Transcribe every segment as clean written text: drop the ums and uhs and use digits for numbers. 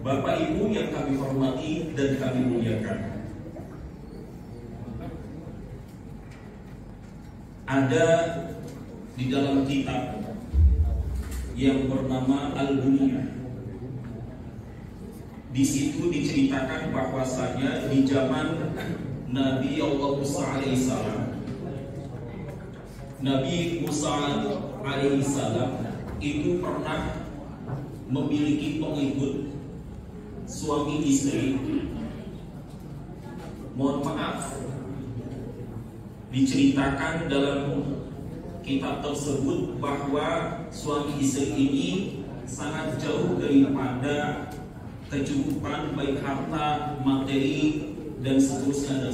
Bapak Ibu yang kami hormati dan kami muliakan, ada di dalam kitab yang bernama Al-Bunyah. Di situ diceritakan bahwasanya di zaman Nabi Allah Musa alaihissalam, Nabi Musa alaihissalam itu pernah memiliki pengikut suami istri. Mohon maaf, diceritakan dalam kitab tersebut bahwa suami istri ini sangat jauh daripada kecukupan baik harta, materi, dan seterusnya.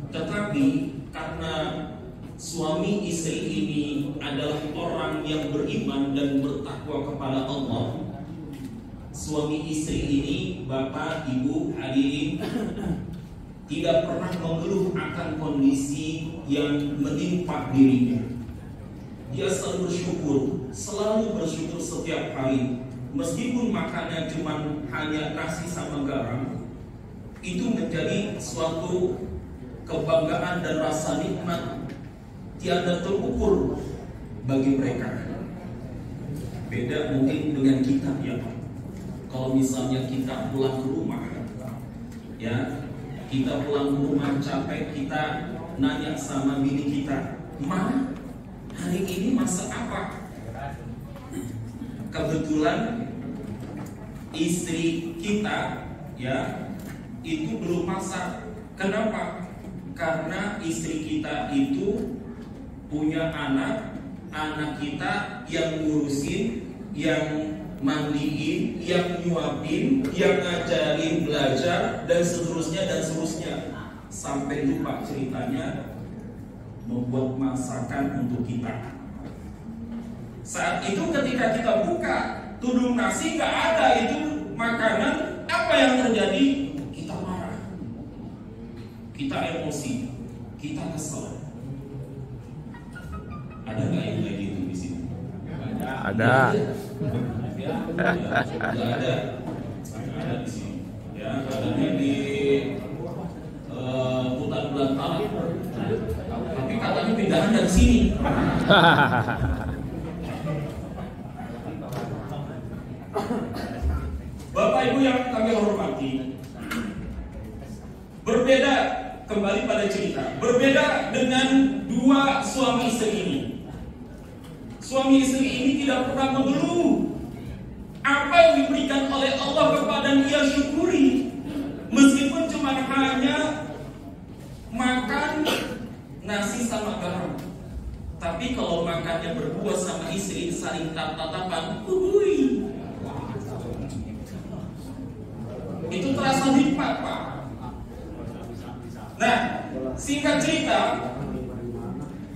Tetapi karena suami istri ini adalah orang yang beriman dan bertakwa kepada Allah, suami istri ini, Bapak, Ibu, hadirin, tidak pernah mengeluh akan kondisi yang menimpa dirinya. Dia selalu bersyukur setiap hari. Meskipun makannya cuma hanya nasi sama garam, itu menjadi suatu kebanggaan dan rasa nikmat tiada terukur bagi mereka. Beda mungkin dengan kita, ya. Kalau misalnya kita pulang ke rumah, ya, kita pulang ke rumah capek, kita nanya sama bini kita, "Ma, hari ini masak apa?" Kebetulan istri kita, ya, itu belum masak. Kenapa? Karena istri kita itu punya anak kita yang ngurusin, yang mandiin, yang nyuapin, yang ngajarin belajar, dan seterusnya. Sampai lupa ceritanya membuat masakan untuk kita. Saat itu ketika kita buka tudung nasi gak ada itu makanan, apa yang terjadi? Kita marah, kita emosi, kita kesel. Ada nggak yang kayak gitu di sini? Ada. Ada di sini. Ya, adanya di hutan belantara. Tapi katanya pindahan dari sini. Bapak Ibu yang kami hormati, berbeda kembali pada cerita. Berbeda dengan dua suami istri ini. Suami istri ini tidak pernah mengeluh. Apa yang diberikan oleh Allah kepada dia syukuri. Meskipun cuma hanya makan nasi sama garam. Tapi kalau makannya berdua sama istri, saling tatap-tatapan, itu terasa nikmat, Pak. Nah, singkat cerita,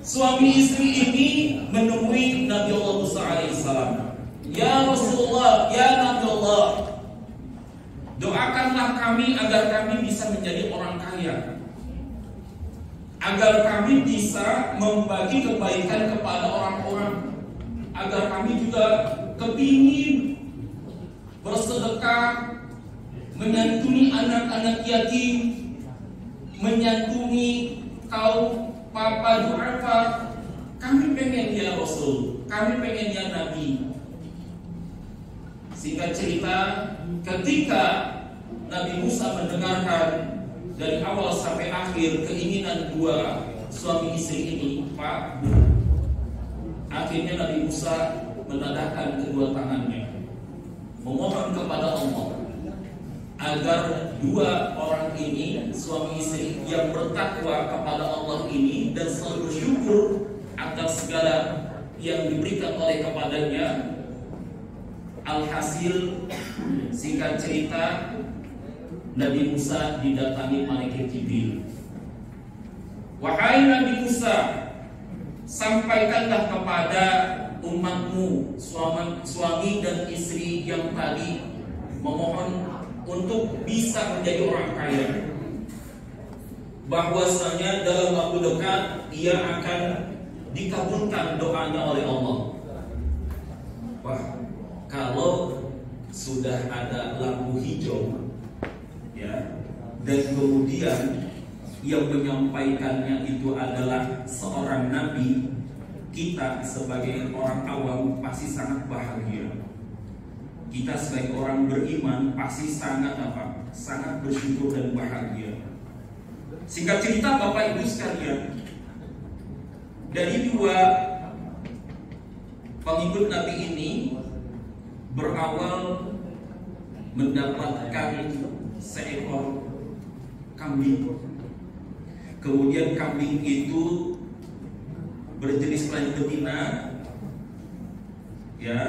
suami istri ini menemui Nabi Allah Musa alaihissalam. "Ya Rasulullah, ya Nabi Allah, doakanlah kami agar kami bisa menjadi orang kaya, agar kami bisa membagi kebaikan kepada orang-orang, agar kami juga kepingin bersedekah, menyantuni anak-anak yatim, menyantuni kaum papa du'afa. Kami pengen ya Rasul, kami pengen ya Nabi." Singkat cerita, ketika Nabi Musa mendengarkan dari awal sampai akhir keinginan dua suami istri ini, Pak, akhirnya Nabi Musa menadahkan kedua tangannya, memohon kepada Allah agar dua orang ini, suami istri yang bertakwa kepada Allah ini dan selalu bersyukur atas segala yang diberikan oleh kepadanya. Alhasil, singkat cerita, Nabi Musa didatangi malaikat Jibril. "Wahai Nabi Musa, sampaikanlah kepada umatmu, suami dan istri yang tadi memohon untuk bisa menjadi orang kaya, bahwasanya dalam waktu dekat ia akan dikabulkan doanya oleh Allah." Wah, kalau sudah ada lampu hijau, ya, dan kemudian yang menyampaikannya itu adalah seorang nabi, kita sebagai orang awam pasti sangat bahagia. Kita sebagai orang beriman pasti sangat apa? Sangat bersyukur dan bahagia. Singkat cerita Bapak Ibu sekalian, dari dua pengikut Nabi ini berawal mendapatkan seekor kambing. Kemudian kambing itu berjenis kelamin betina, ya.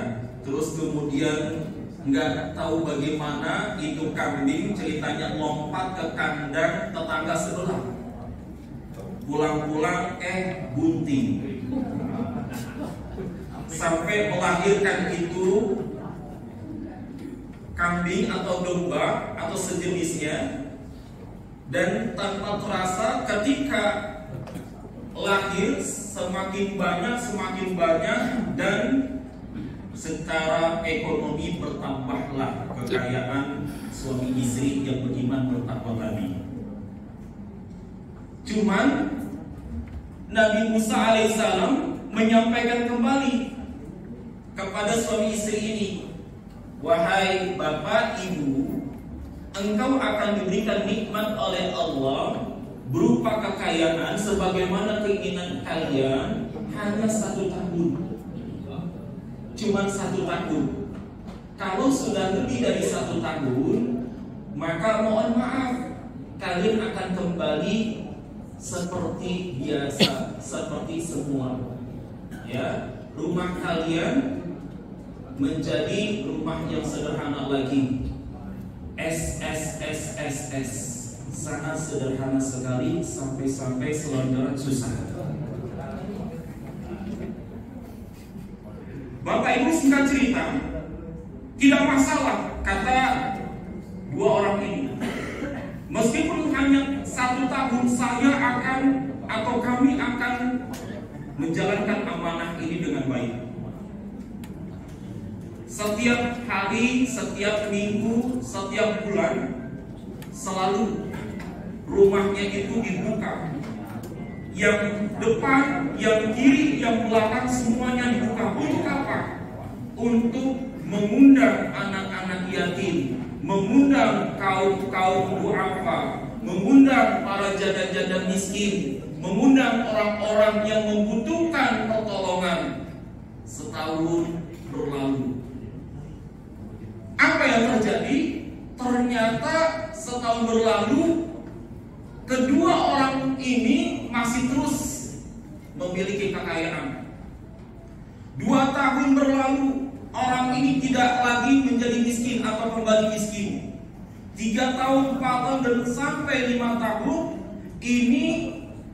Terus kemudian nggak tahu bagaimana itu kambing ceritanya lompat ke kandang tetangga sebelah. Pulang-pulang bunting. Sampai melahirkan itu kambing atau domba atau sejenisnya. Dan tanpa terasa ketika lahir semakin banyak dan secara ekonomi bertambahlah kekayaan suami istri yang beriman bertakwa tadi. Cuman Nabi Musa alaihissalam menyampaikan kembali kepada suami istri ini, wahai bapak ibu, engkau akan diberikan nikmat oleh Allah berupa kekayaan sebagaimana keinginan kalian hanya 1 tahun. Cuman 1 tahun. Kalau sudah lebih dari 1 tahun, maka mohon maaf, kalian akan kembali seperti biasa, seperti semua. Ya, rumah kalian menjadi rumah yang sederhana lagi. SSSSS, sangat sederhana sekali, sampai selonjoran susah. Bapak Ibu, singkat cerita, tidak masalah kata dua orang ini. Meskipun hanya 1 tahun, saya akan atau kami akan menjalankan amanah ini dengan baik. Setiap hari, setiap minggu, setiap bulan, selalu rumahnya itu dibuka. Yang depan, yang kiri, yang belakang semuanya dibuka. Untuk apa? Untuk mengundang anak-anak yatim, mengundang kaum duafa, mengundang para janda-janda miskin, mengundang orang-orang yang membutuhkan pertolongan. Setahun berlalu. Apa yang terjadi? Ternyata setahun berlalu, kedua orang ini masih terus memiliki kekayaan. 2 tahun berlalu, orang ini tidak lagi menjadi miskin atau kembali miskin. 3 tahun, 4 tahun, dan sampai 5 tahun, ini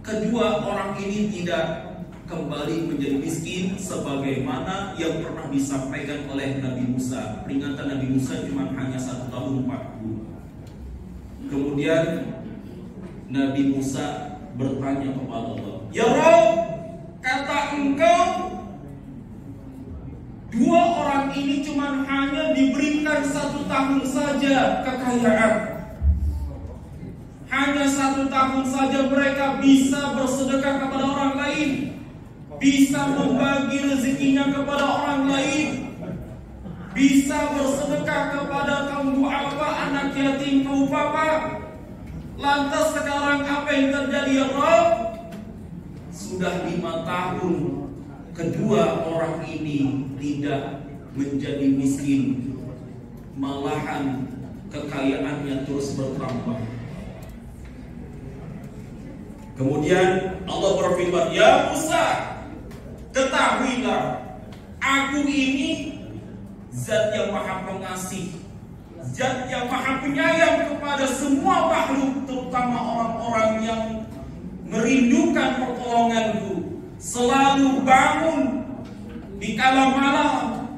kedua orang ini tidak kembali menjadi miskin sebagaimana yang pernah disampaikan oleh Nabi Musa. Peringatan Nabi Musa cuma hanya 1 tahun 40. Kemudian Nabi Musa bertanya kepada Allah, ya Rabb, kata engkau 2 orang ini cuma hanya diberikan 1 tahun saja kekayaan. Hanya 1 tahun saja mereka bisa bersedekah kepada orang lain, bisa membagi rezekinya kepada orang lain, bisa bersedekah kepada kaum duafa, anak yatim, kaum papa. Lantas sekarang apa yang terjadi ya Rabb? Sudah 5 tahun kedua orang ini tidak menjadi miskin, malahan kekayaannya terus bertambah. Kemudian Allah berfirman, ya Musa, ketahuilah, aku ini Zat yang Maha Pengasih, Zat yang Maha Penyayang kepada semua makhluk, terutama orang-orang yang merindukan pertolonganku. Selalu bangun di kala malam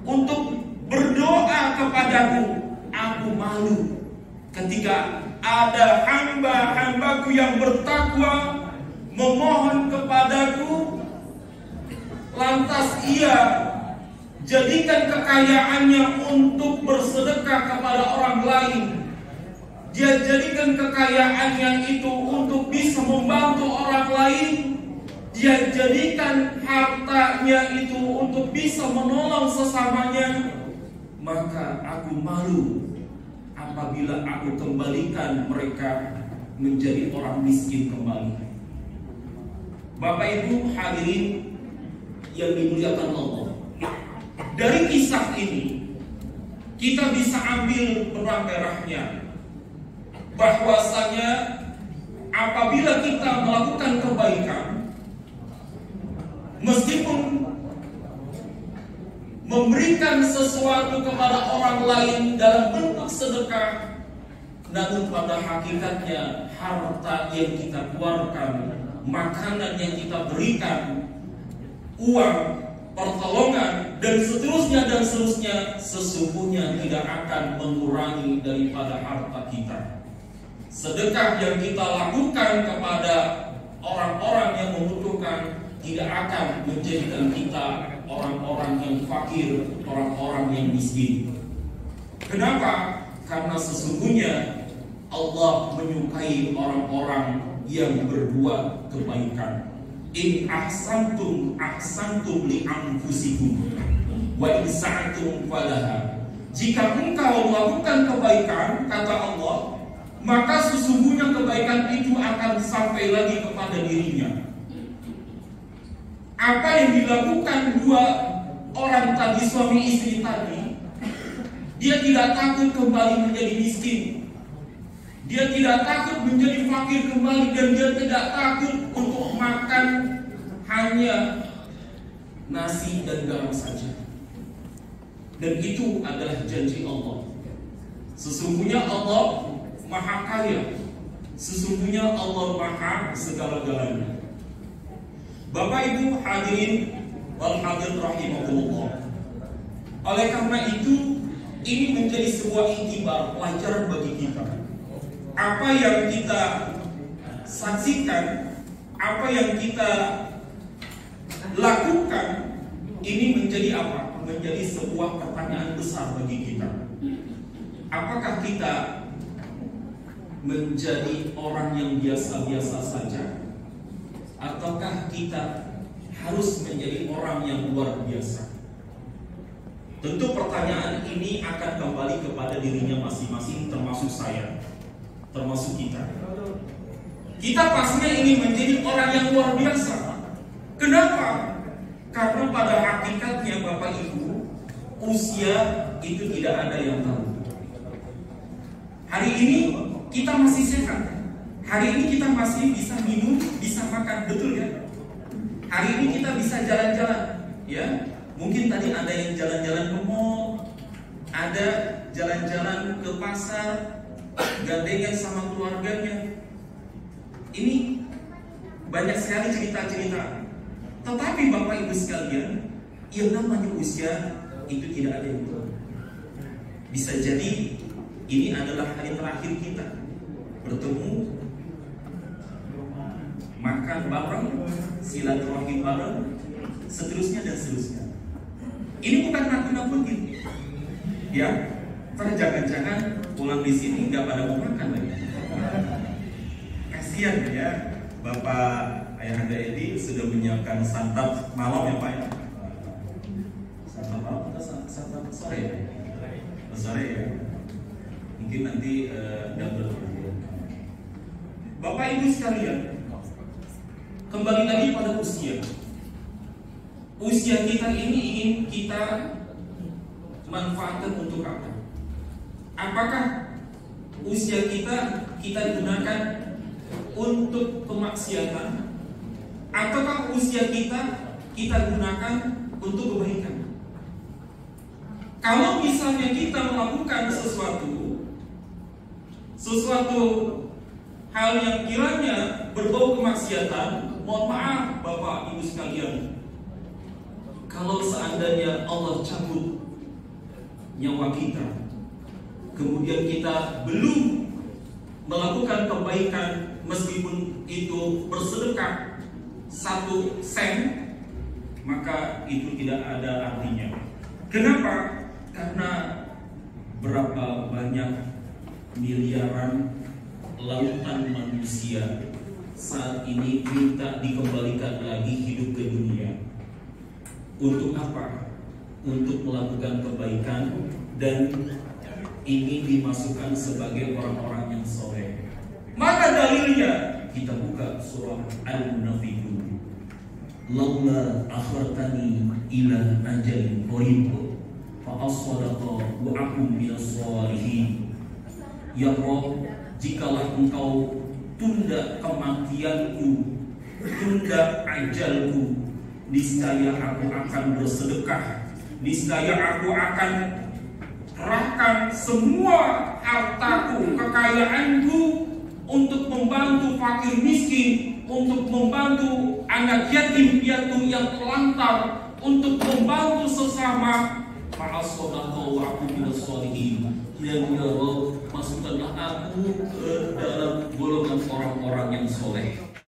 untuk berdoa kepadaku. Aku malu ketika ada hamba-hambaku yang bertakwa memohon kepadaku, lantas ia jadikan kekayaannya untuk bersedekah kepada orang lain. Dia jadikan kekayaannya itu untuk bisa membantu orang lain. Dia jadikan hartanya itu untuk bisa menolong sesamanya. Maka aku malu apabila aku kembalikan mereka menjadi orang miskin kembali. Bapak Ibu hadirin yang dimuliakan Allah, dari kisah ini kita bisa ambil benang merahnya, bahwasanya apabila kita melakukan kebaikan, meskipun memberikan sesuatu kepada orang lain dalam bentuk sedekah, namun pada hakikatnya harta yang kita keluarkan, makanan yang kita berikan, uang, pertolongan, dan seterusnya, sesungguhnya tidak akan mengurangi daripada harta kita. Sedekah yang kita lakukan kepada orang-orang yang membutuhkan tidak akan menjadikan kita orang-orang yang fakir, orang-orang yang miskin. Kenapa? Karena sesungguhnya Allah menyukai orang-orang yang berbuat kebaikan. In ahsantum ahsantum li anfusikum wa in sa'atum falaha. Jika engkau melakukan kebaikan, kata Allah, maka sesungguhnya kebaikan itu akan sampai lagi kepada dirinya. Apa yang dilakukan dua orang tadi, suami istri tadi, dia tidak takut kembali menjadi miskin. Dia tidak takut menjadi fakir kembali, dan dia tidak takut untuk makan hanya nasi dan garam saja. Dan itu adalah janji Allah. Sesungguhnya Allah Maha Kaya. Sesungguhnya Allah Maha segala-galanya. Bapak Ibu hadirin wal hadirat rahimakumullah. Oleh karena itu, ini menjadi sebuah iktibar, pelajaran bagi kita. Apa yang kita saksikan, apa yang kita lakukan, ini menjadi apa? Menjadi sebuah pertanyaan besar bagi kita. Apakah kita menjadi orang yang biasa-biasa saja, ataukah kita harus menjadi orang yang luar biasa? Tentu pertanyaan ini akan kembali kepada dirinya masing-masing, termasuk saya, termasuk kita. Kita pastinya ingin menjadi orang yang luar biasa. Kenapa? Karena pada hakikatnya Bapak Ibu, usia itu tidak ada yang tahu. Hari ini kita masih sehat. Hari ini kita masih bisa minum, bisa makan, betul ya? Hari ini kita bisa jalan-jalan, ya. Mungkin tadi ada yang jalan-jalan ke mall, ada jalan-jalan ke pasar, gandengan sama keluarganya. Ini banyak sekali cerita-cerita. Tetapi Bapak Ibu sekalian, yang namanya usia itu tidak ada yang tahu. Bisa jadi ini adalah hari terakhir kita bertemu, makan bareng, silaturahmi bareng, seterusnya dan seterusnya. Ini bukan nakut-nakutin, ya. Karena jangan-jangan pulang di sini nggak pada mau makan lagi. Kasihan ya, Bapak Ayahanda Edi sudah menyiapkan santap malam ya Pak ya. Santap malam atau santap sore ya? Sore ya. Mungkin nanti double. Bapak Ibu sekalian, kembali lagi pada usia. Usia kita ini ingin kita manfaatkan untuk apa? Apakah usia kita gunakan untuk kemaksiatan, ataukah usia kita gunakan untuk kebaikan? Kalau misalnya kita melakukan sesuatu hal yang kiranya berbau kemaksiatan, mohon maaf Bapak Ibu sekalian, kalau seandainya Allah cabut nyawa kita, kemudian kita belum melakukan kebaikan, meskipun itu bersedekah 1 sen, maka itu tidak ada artinya. Kenapa? Karena berapa banyak miliaran lautan manusia saat ini minta dikembalikan lagi hidup ke dunia. Untuk apa? Untuk melakukan kebaikan dan ingin dimasukkan sebagai orang-orang yang soleh. Maka dalilnya kita buka surah Al-Munafiqun. Laula akhartani ila ajalin qarib fa as-sadaqa wa akum minas shalihin. Ya Rabb, jikalau Engkau tunda kematianku, tunda ajalku, niscaya aku akan bersedekah, niscaya aku akan kerahkan semua hartaku, kekayaanku untuk membantu fakir miskin, untuk membantu anak yatim piatu yang terlantar, untuk membantu sesama. Fa'as-sadaqa wa aku minas shalihin. Ya Allah, masukkanlah aku ke